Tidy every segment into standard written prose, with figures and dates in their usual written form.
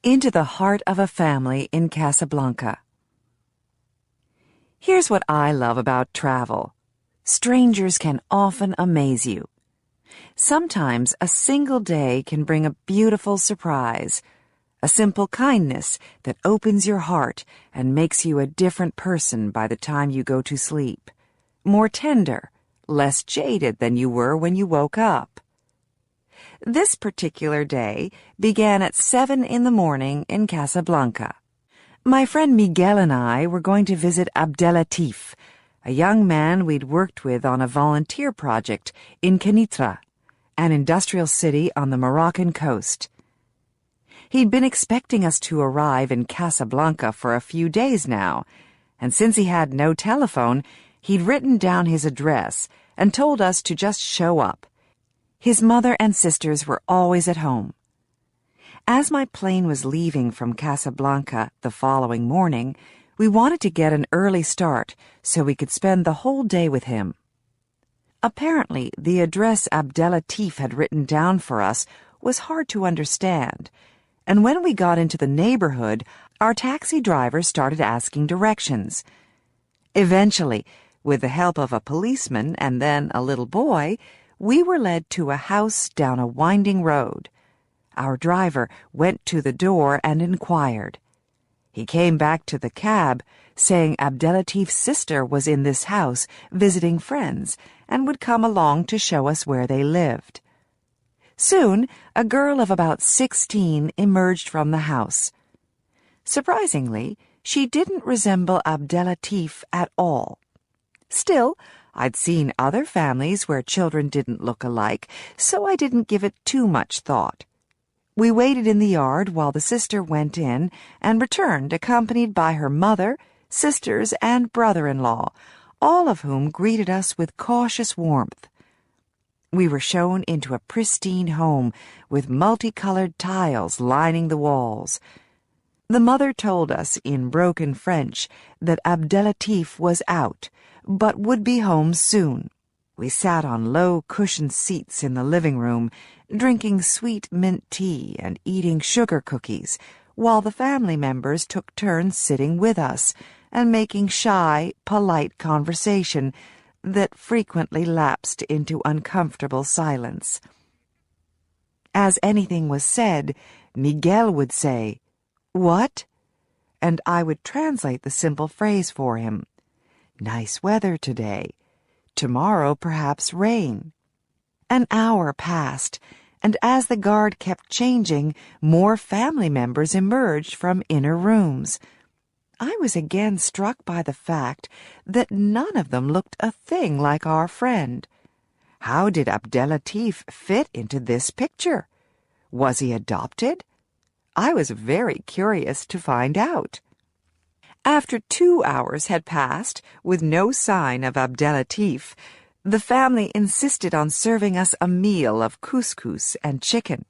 into the heart of a family in Casablanca. Here's what I love about travel. Strangers can often amaze you. Sometimes a single day can bring a beautiful surprise, a simple kindness that opens your heart and makes you a different person by the time you go to sleep, more tender, less jaded than you were when you woke up. This particular day began at 7 in the morning in Casablanca. My friend Miguel and I were going to visit Abdelatif, a young man we'd worked with on a volunteer project in Kenitra, an industrial city on the Moroccan coast. He'd been expecting us to arrive in Casablanca for a few days now, and since he had no telephone, he'd written down his address and told us to just show up. His mother and sisters were always at home. As my plane was leaving from Casablanca the following morning, we wanted to get an early start so we could spend the whole day with him. Apparently, the address Abdelatif had written down for us was hard to understand, and when we got into the neighborhood, our taxi driver started asking directions. Eventually, with the help of a policeman and then a little boy, we were led to a house down a winding road. Our driver went to the door and inquired. He came back to the cab, saying Abdelatif's sister was in this house visiting friends and would come along to show us where they lived. Soon, a girl of about 16 emerged from the house. Surprisingly, she didn't resemble Abdelatif at all. Still, I'd seen other families where children didn't look alike, so I didn't give it too much thought. We waited in the yard while the sister went in and returned accompanied by her mother, sisters, and brother-in-law, all of whom greeted us with cautious warmth. We were shown into a pristine home with multicolored tiles lining the walls. The mother told us in broken French that Abdelatif was out, but would be home soon. We sat on low cushioned seats in the living room, drinking sweet mint tea and eating sugar cookies, while the family members took turns sitting with us and making shy, polite conversation that frequently lapsed into uncomfortable silence. As anything was said, Miguel would say, "What?" and I would translate the simple phrase for him. "Nice weather today. Tomorrow perhaps rain." An hour passed, and as the guard kept changing, more family members emerged from inner rooms. I was again struck by the fact that none of them looked a thing like our friend. How did Abdelatif fit into this picture? Was he adopted? I was very curious to find out. After 2 hours had passed with no sign of Abdelatif, the family insisted on serving us a meal of couscous and chicken.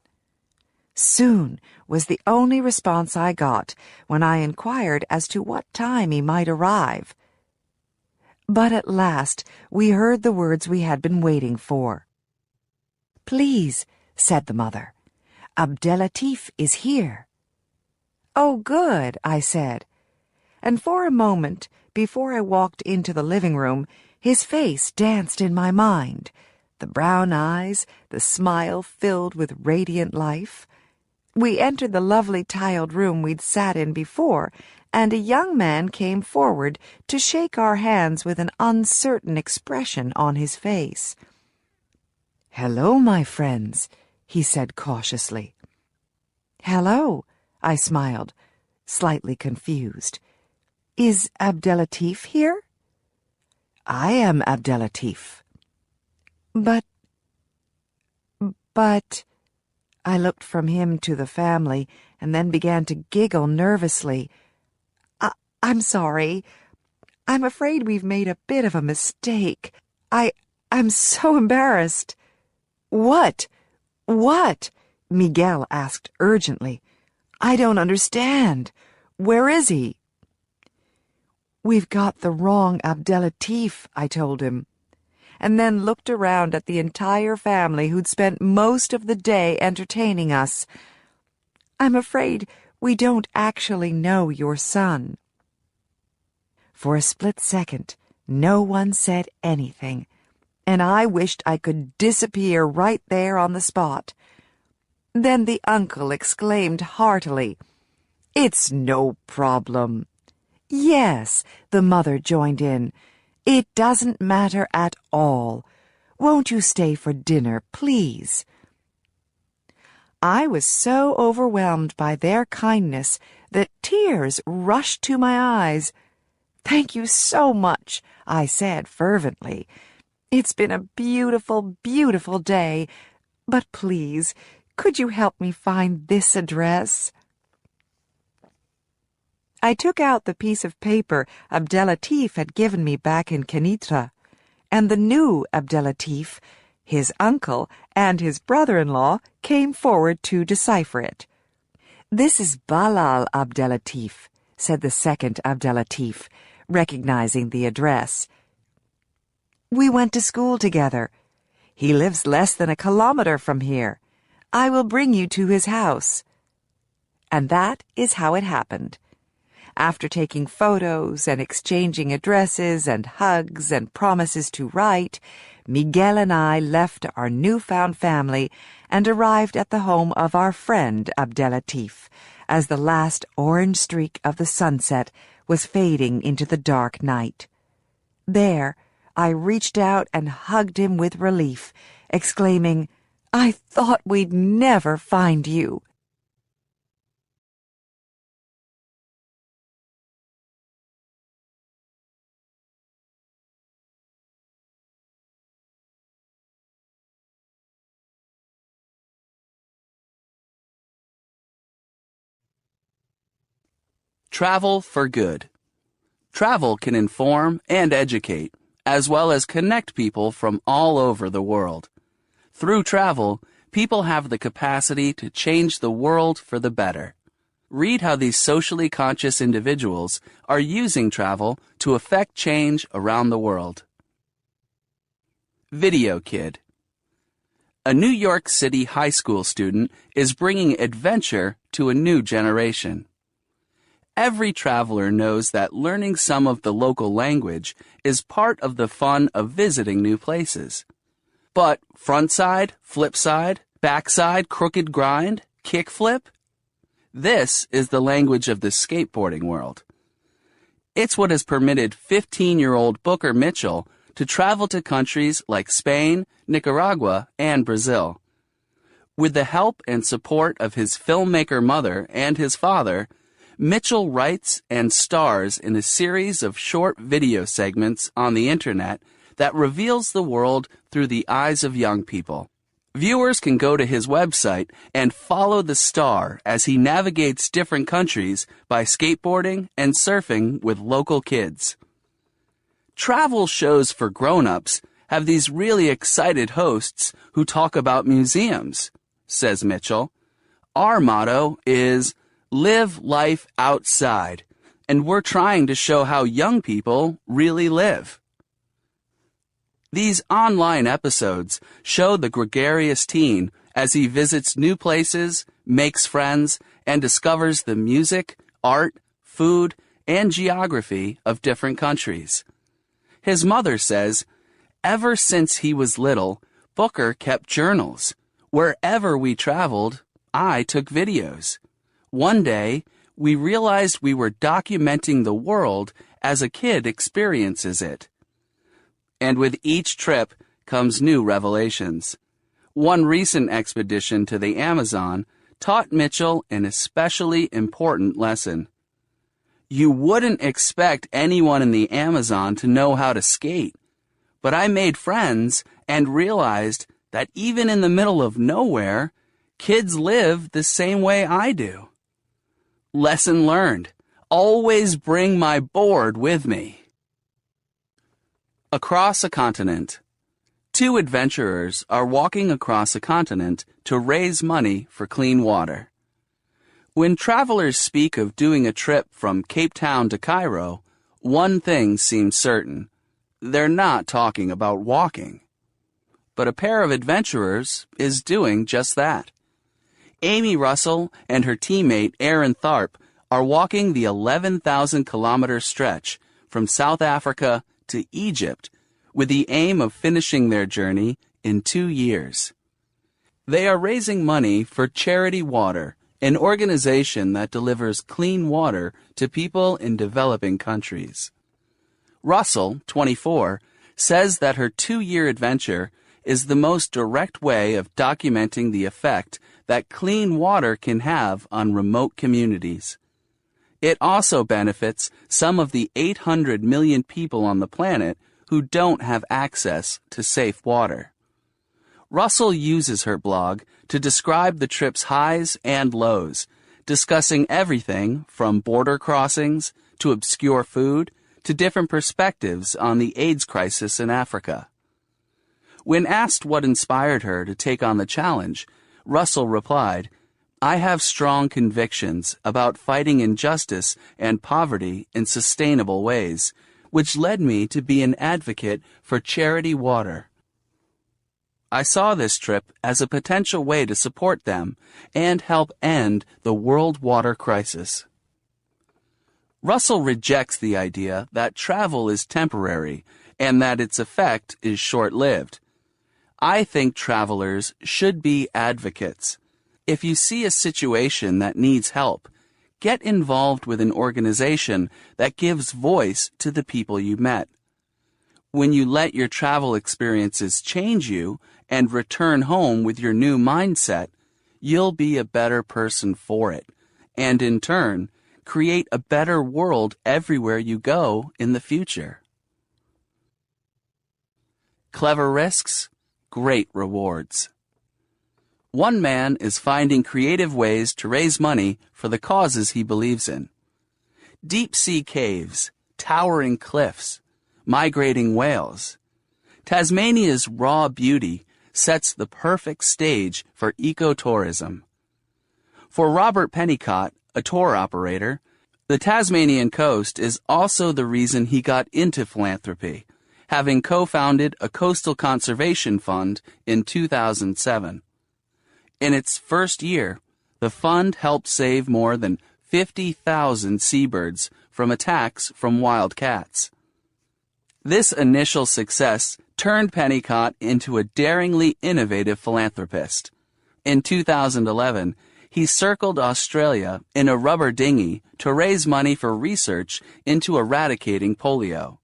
"Soon" was the only response I got when I inquired as to what time he might arrive. But at last we heard the words we had been waiting for. "Please," said the mother, "Abdelatif is here." "Oh, good," I said. And for a moment, before I walked into the living room, his face danced in my mind. The brown eyes, the smile filled with radiant life. We entered the lovely tiled room we'd sat in before, and a young man came forward to shake our hands with an uncertain expression on his face. "Hello, my friends," he said cautiously. "Hello," I smiled, slightly confused. "Is Abdelatif here?" "I am Abdelatif." But... I looked from him to the family and then began to giggle nervously. I'm sorry. I'm afraid we've made a bit of a mistake. I'm so embarrassed." What? Miguel asked urgently. "I don't understand. Where is he?" "We've got the wrong Abdelatif," I told him, and then looked around at the entire family who'd spent most of the day entertaining us. "I'm afraid We don't actually know your son." For a split second, no one said anything, and I wished I could disappear right there on the spot. Then the uncle exclaimed heartily, "It's no problem." "Yes," the mother joined in. "It doesn't matter at all. Won't you stay for dinner, please?" I was so overwhelmed by their kindness that tears rushed to my eyes. "Thank you so much," I said fervently. "It's been a beautiful, beautiful day. But please, could you help me find this address?" I took out the piece of paper Abdelatif had given me back in Kenitra, and the new Abdelatif, his uncle, and his brother-in-law came forward to decipher it. "This is Balal Abdelatif," said the second Abdelatif, recognizing the address. "We went to school together. He lives less than a kilometer from here. I will bring you to his house." And that is how it happened. After taking photos and exchanging addresses and hugs and promises to write, Miguel and I left our newfound family and arrived at the home of our friend Abdelatif as the last orange streak of the sunset was fading into the dark night. There, I reached out and hugged him with relief, exclaiming, "I thought we'd never find you." Travel for good. Travel can inform and educate, as well as connect people from all over the world. Through travel, people have the capacity to change the world for the better. Read how these socially conscious individuals are using travel to affect change around the world. Video Kid. A New York City high school student is bringing adventure to a new generation. Every traveler knows that learning some of the local language is part of the fun of visiting new places. But frontside, flipside, backside, crooked grind, kickflip? This is the language of the skateboarding world. It's what has permitted 15-year-old Booker Mitchell to travel to countries like Spain, Nicaragua, and Brazil. With the help and support of his filmmaker mother and his father, Mitchell writes and stars in a series of short video segments on the internet that reveals the world through the eyes of young people. Viewers can go to his website and follow the star as he navigates different countries by skateboarding and surfing with local kids. Travel shows for grown-ups have these really excited hosts who talk about museums, says Mitchell. Our motto is live life outside, and we're trying to show how young people really live. These online episodes show the gregarious teen as he visits new places, makes friends, and discovers the music, art, food, and geography of different countries. His mother says, ever since he was little, Booker kept journals. Wherever we traveled, I took videos. One day, we realized we were documenting the world as a kid experiences it. And with each trip comes new revelations. One recent expedition to the Amazon taught Mitchell an especially important lesson. You wouldn't expect anyone in the Amazon to know how to skate, but I made friends and realized that even in the middle of nowhere, kids live the same way I do. Lesson learned. Always bring my board with me. Across a continent. Two adventurers are walking across a continent to raise money for clean water. When travelers speak of doing a trip from Cape Town to Cairo, one thing seems certain. They're not talking about walking. But a pair of adventurers is doing just that. Amy Russell and her teammate Aaron Tharp are walking the 11,000-kilometer stretch from South Africa to Egypt with the aim of finishing their journey in 2 years. They are raising money for Charity Water, an organization that delivers clean water to people in developing countries. Russell, 24, says that her 2-year adventure is the most direct way of documenting the effect that clean water can have on remote communities. It also benefits some of the 800 million people on the planet who don't have access to safe water. Russell uses her blog to describe the trip's highs and lows, discussing everything from border crossings to obscure food to different perspectives on the AIDS crisis in Africa. When asked what inspired her to take on the challenge, Russell replied, "I have strong convictions about fighting injustice and poverty in sustainable ways, which led me to be an advocate for Charity Water. I saw this trip as a potential way to support them and help end the world water crisis." Russell rejects the idea that travel is temporary and that its effect is short-lived. I think travelers should be advocates. If you see a situation that needs help, get involved with an organization that gives voice to the people you met. When you let your travel experiences change you and return home with your new mindset, you'll be a better person for it, and in turn, create a better world everywhere you go in the future. Clever risks, great rewards. One man is finding creative ways to raise money for the causes he believes in. Deep-sea caves, towering cliffs, migrating whales. Tasmania's raw beauty sets the perfect stage for ecotourism. For Robert Pennicott, a tour operator, the Tasmanian coast is also the reason he got into philanthropy, having co-founded a coastal conservation fund in 2007. In its first year, the fund helped save more than 50,000 seabirds from attacks from wild cats. This initial success turned Pennicott into a daringly innovative philanthropist. In 2011, he circled Australia in a rubber dinghy to raise money for research into eradicating polio.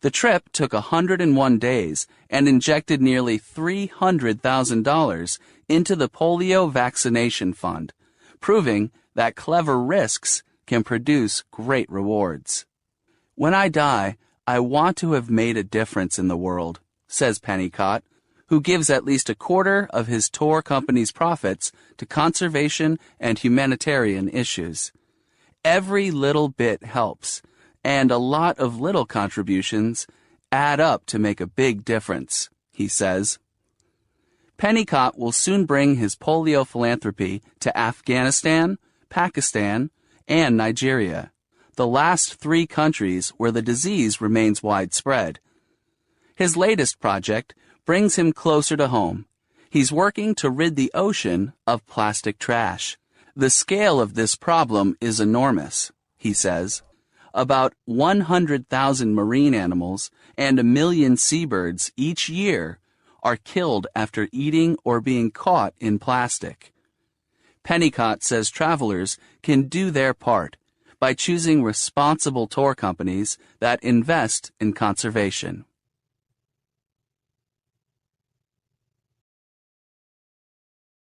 The trip took 101 days and injected nearly $300,000 into the polio vaccination fund, proving that clever risks can produce great rewards. "When I die, I want to have made a difference in the world," says Pennicott, who gives at least a quarter of his tour company's profits to conservation and humanitarian issues. Every little bit helps, and a lot of little contributions add up to make a big difference, he says. Pennicott will soon bring his polio philanthropy to Afghanistan, Pakistan, and Nigeria, the last 3 countries where the disease remains widespread. His latest project brings him closer to home. He's working to rid the ocean of plastic trash. The scale of this problem is enormous, he says. About 100,000 marine animals and 1 million seabirds each year are killed after eating or being caught in plastic. Pennicott says travelers can do their part by choosing responsible tour companies that invest in conservation.